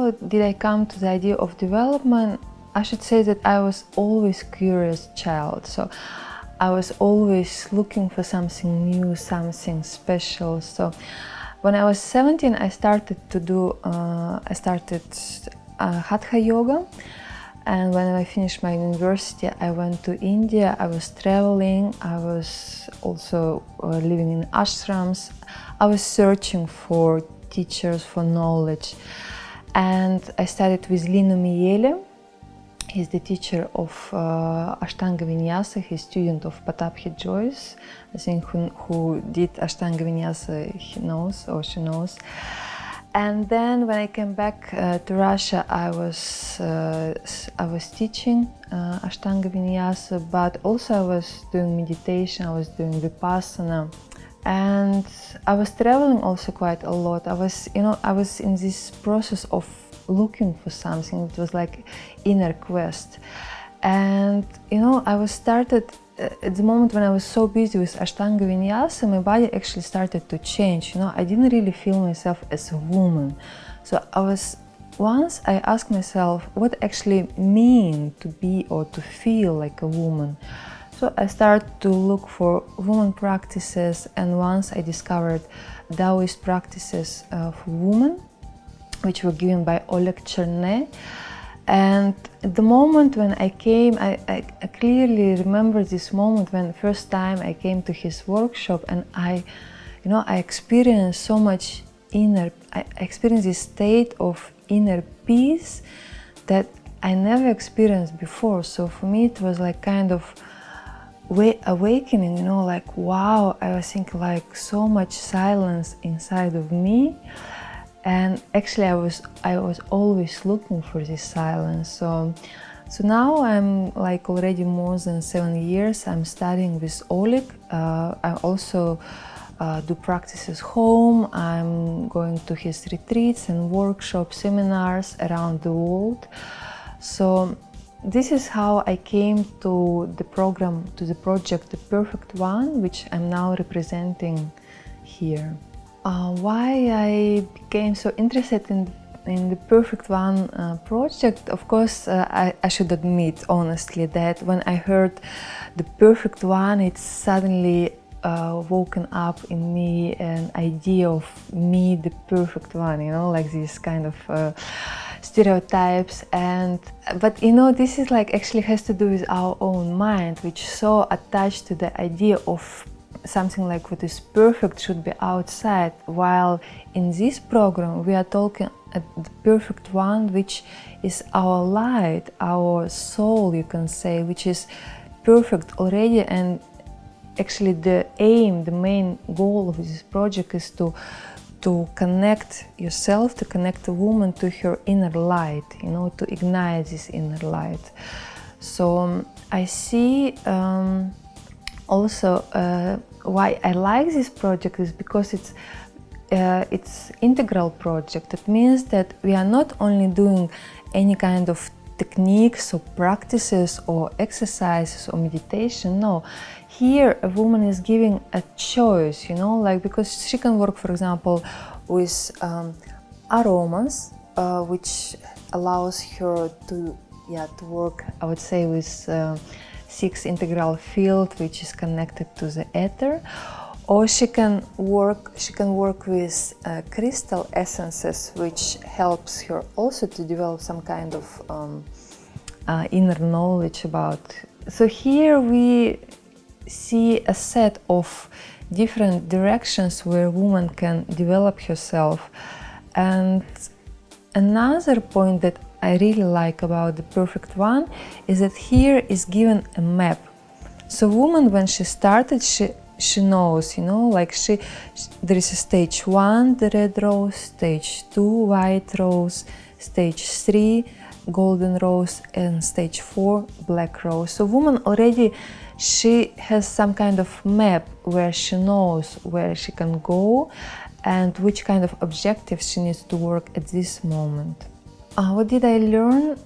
how did I come to the idea of development? I should say that I was always curious child. So I was always looking for something new, something special. So when I was 17, I started to do, Hatha yoga. And when I finished my university, I went to India. I was traveling. I was also living in ashrams. I was searching for teachers, for knowledge. And I started with Leona. He's the teacher of Ashtanga Vinyasa. He's student of Pataphi Joyce. I think who did Ashtanga Vinyasa, he knows or she knows. And then when I came back to Russia, I was teaching Ashtanga Vinyasa, but also I was doing meditation, I was doing Vipassana. And I was traveling also quite a lot. I was in this process of looking for something. It was like inner quest. And I was started at the moment when I was so busy with Ashtanga Vinyasa, my body actually started to change. I didn't really feel myself as a woman. So once I asked myself what actually mean to be or to feel like a woman. So I started to look for woman practices, and once I discovered Taoist practices for women, which were given by Oleg Cherne. And at the moment when I came, I clearly remember this moment when the first time I came to his workshop, and I experienced so much I experienced this state of inner peace that I never experienced before. So for me it was like kind of awakening, like wow, I was thinking like so much silence inside of me. And actually I was always looking for this silence. So now I'm like already more than 7 years I'm studying with Oleg. I also do practices home. I'm going to his retreats and workshops, seminars around the world. So this is how I came to the program, to the project The Perfect One, which I'm now representing here. Why I became so interested in the Perfect One project, of course, I should admit honestly that when I heard the Perfect One, it suddenly woken up in me an idea of me, the perfect one, like these kind of stereotypes. But this is like actually has to do with our own mind, which is so attached to the idea of something like what is perfect should be outside, while in this program we are talking at the perfect one, which is our light, our soul, you can say, which is perfect already. And actually the aim, the main goal of this project is to connect yourself, to connect the woman to her inner light, to ignite this inner light. So I see also why I like this project is because it's integral project. It means that we are not only doing any kind of techniques or practices or exercises or meditation. No, here a woman is giving a choice, like because she can work, for example, with aromas, which allows her to work, I would say, with sixth integral field, which is connected to the ether, or she can work with crystal essences, which helps her also to develop some kind of inner knowledge about. So here we see a set of different directions where woman can develop herself. And another point that I really like about the Perfect One is that here is given a map. So woman, when she started, she knows, like there is a stage 1, the red rose, stage 2, white rose, stage 3, golden rose, and stage 4, black rose. So woman already, she has some kind of map where she knows where she can go and which kind of objectives she needs to work at this moment. What did I learn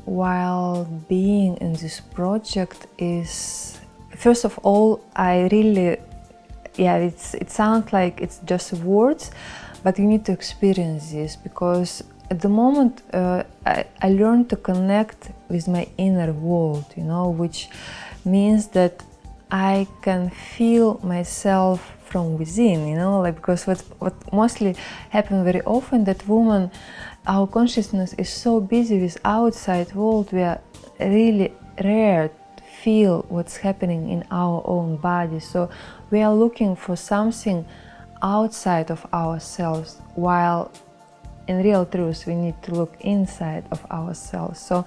while being in this project is, first of all, I really, it sounds like it's just words, but you need to experience this, because at the moment I learned to connect with my inner world, you know, which means that I can feel myself from within, you know, like, because what mostly happen very often, that woman, our consciousness is so busy with outside world, we are really rare to feel what's happening in our own body. So we are looking for something outside of ourselves, while in real truth we need to look inside of ourselves. So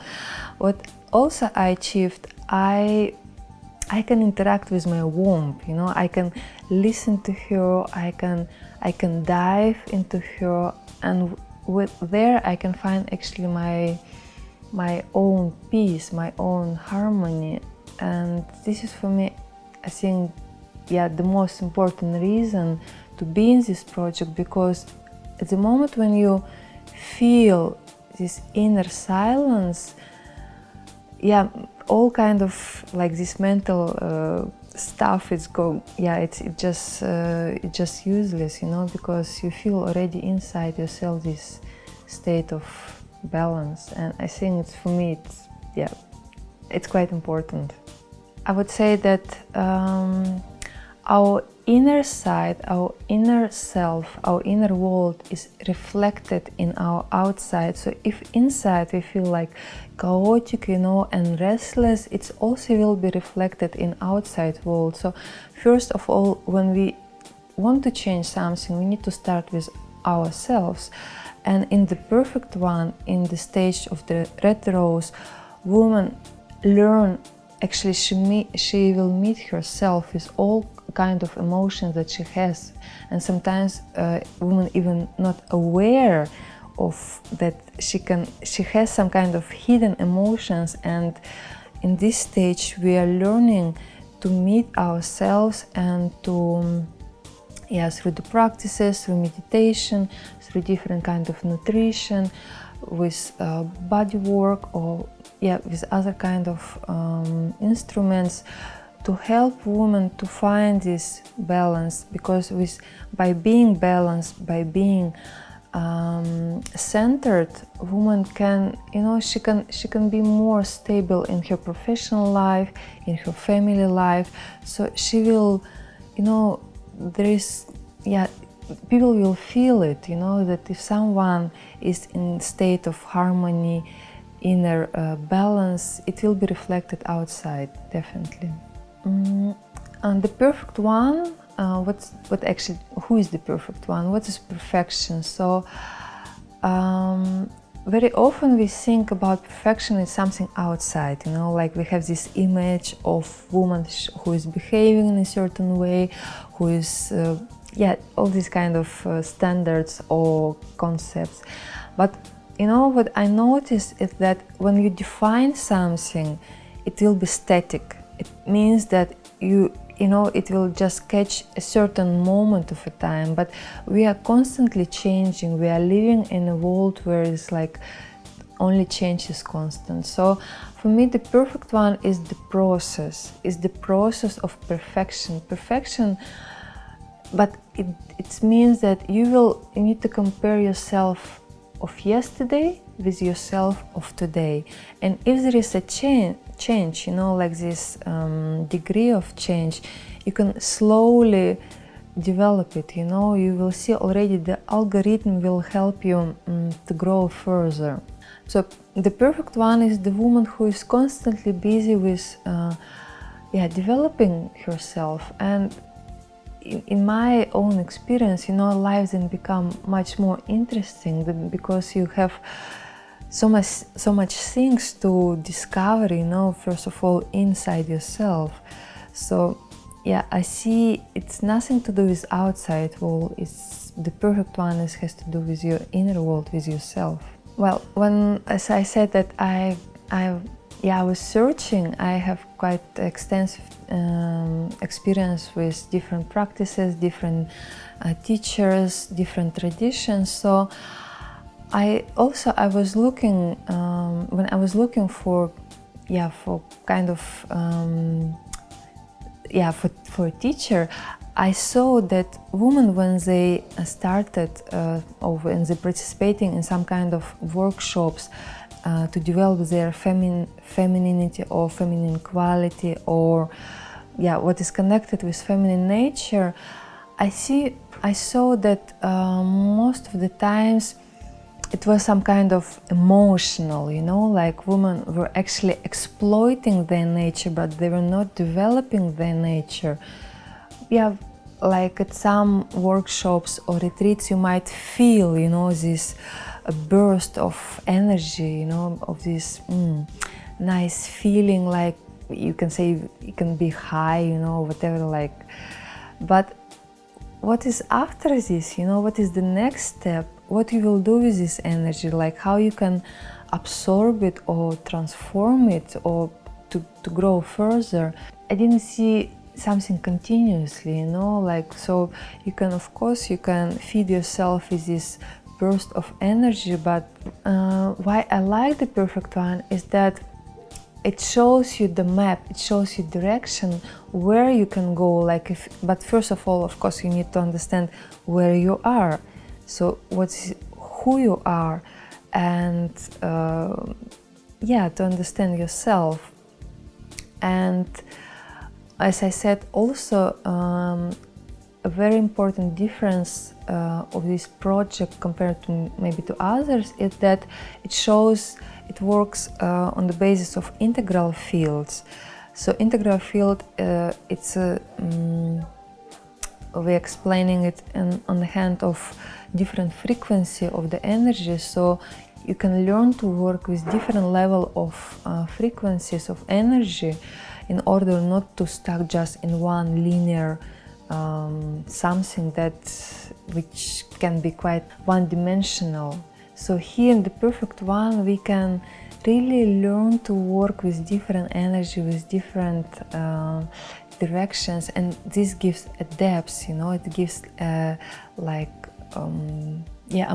what also I achieved, I can interact with my womb, you know, I can listen to her, I can dive into her, and with there I can find actually my own peace, my own harmony. And this is for me, I think, yeah, the most important reason to be in this project, because at the moment when you feel this inner silence, yeah, all kind of like this mental stuff is it's just useless, you know, because you feel already inside yourself this state of balance. And I think it's, for me, it's quite important. I would say that our inner side, our inner self, our inner world is reflected in our outside. So if inside we feel like chaotic, you know, and restless, it also will be reflected in outside world. So first of all, when we want to change something, we need to start with ourselves. And in the perfect one, in the stage of the red rose, woman learn, actually she will meet herself with all kind of emotions that she has, and sometimes woman even not aware of that she has some kind of hidden emotions. And in this stage we are learning to meet ourselves, and to through the practices, through meditation, through different kind of nutrition, with body work, or with other kind of instruments, to help women to find this balance. Because by being balanced, by being centered, woman can, you know, she can be more stable in her professional life, in her family life. So she will, you know, there is, people will feel it, you know, that if someone is in state of harmony, inner balance, it will be reflected outside, definitely. And the perfect one, who is the perfect one? What is perfection? So very often we think about perfection as something outside, you know, like we have this image of woman who is behaving in a certain way, who is, all these kind of standards or concepts. But you know what I noticed is that when you define something, it will be static. It means that you know, it will just catch a certain moment of a time, but we are constantly changing. We are living in a world where it's like only change is constant. So for me, the perfect one is the process of perfection. But it means that you need to compare yourself of yesterday with yourself of today. And if there is a change, you know, like this degree of change, you can slowly develop it, you know, you will see already the algorithm will help you to grow further. So the perfect one is the woman who is constantly busy with developing herself. And in my own experience, you know, life then become much more interesting, because you have so much things to discover, you know, first of all inside yourself. So I see it's nothing to do with outside world. It's the perfect one. It has to do with your inner world, with yourself. Well, as I said that I was searching, I have quite extensive experience with different practices, different teachers, different traditions. So I was looking when I was looking for kind of for a teacher. I saw that women, when they started or when they participating in some kind of workshops to develop their femininity or feminine quality, or what is connected with feminine nature, I saw that most of the times it was some kind of emotional, like women were actually exploiting their nature, but they were not developing their nature. Like at some workshops or retreats, you might feel, this burst of energy, of this nice feeling, like you can say it can be high, whatever, like. But what is after this, what is the next step? What you will do with this energy, like how you can absorb it or transform it or to grow further. I didn't see something continuously, like, so you can, of course, you can feed yourself with this burst of energy, but why I like the Perfect One is that it shows you the map, it shows you direction where you can go, like but first of all, of course, you need to understand where you are, so who you are, and to understand yourself. And as I said, also a very important difference of this project compared to maybe to others is that it works on the basis of integral fields. So integral field, we're explaining it on the hand of different frequency of the energy. So you can learn to work with different level of frequencies of energy in order not to stuck just in one linear something which can be quite one-dimensional. So here in the Perfect One, we can really learn to work with different energy, with different directions, and this gives a depth, it gives a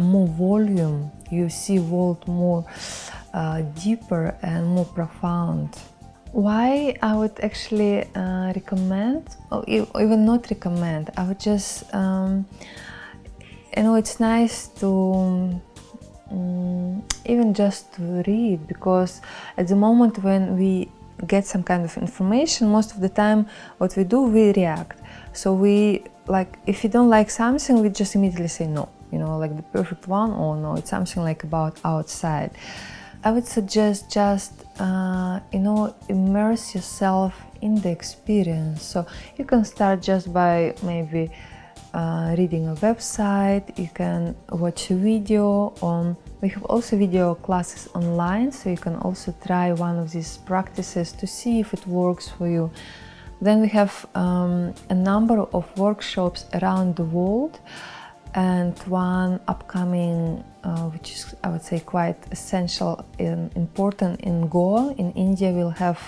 more volume. You see world more deeper and more profound. Why I would actually recommend, or even not recommend, I would just, it's nice to even just to read, because at the moment when we get some kind of information, most of the time what we do, we react. So we, like, if you don't like something, we just immediately say no, like the Perfect One, or no, it's something like about outside. I would suggest just, immerse yourself in the experience. So you can start just by maybe reading a website, you can watch a video we have also video classes online, so you can also try one of these practices to see if it works for you. Then we have a number of workshops around the world, and one upcoming, which is, I would say, quite essential and important in Goa, in India, we'll have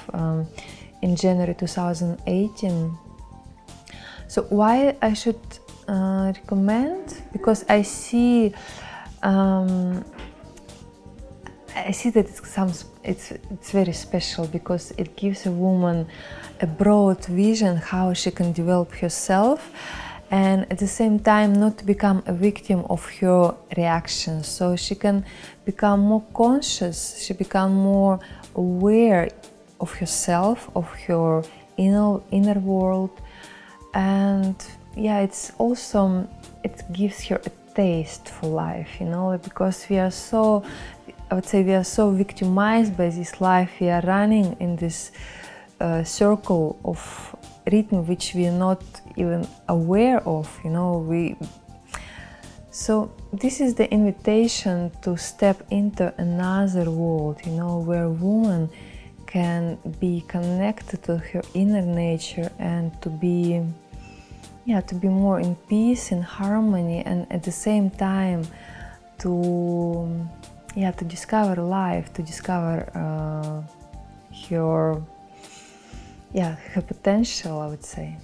in January 2018. So why I should recommend? Because I see that it's very special, because it gives a woman a broad vision how she can develop herself, and at the same time not to become a victim of her reactions. So she can become more conscious, she become more aware of herself, of her inner world, and it's also, it gives her a taste for life, because we are so, I would say, we are so victimized by this life. We are running in this circle of rhythm which we are not even aware of, So this is the invitation to step into another world, where woman can be connected to her inner nature and to be more in peace, in harmony, and at the same time to discover life, to discover her potential, I would say.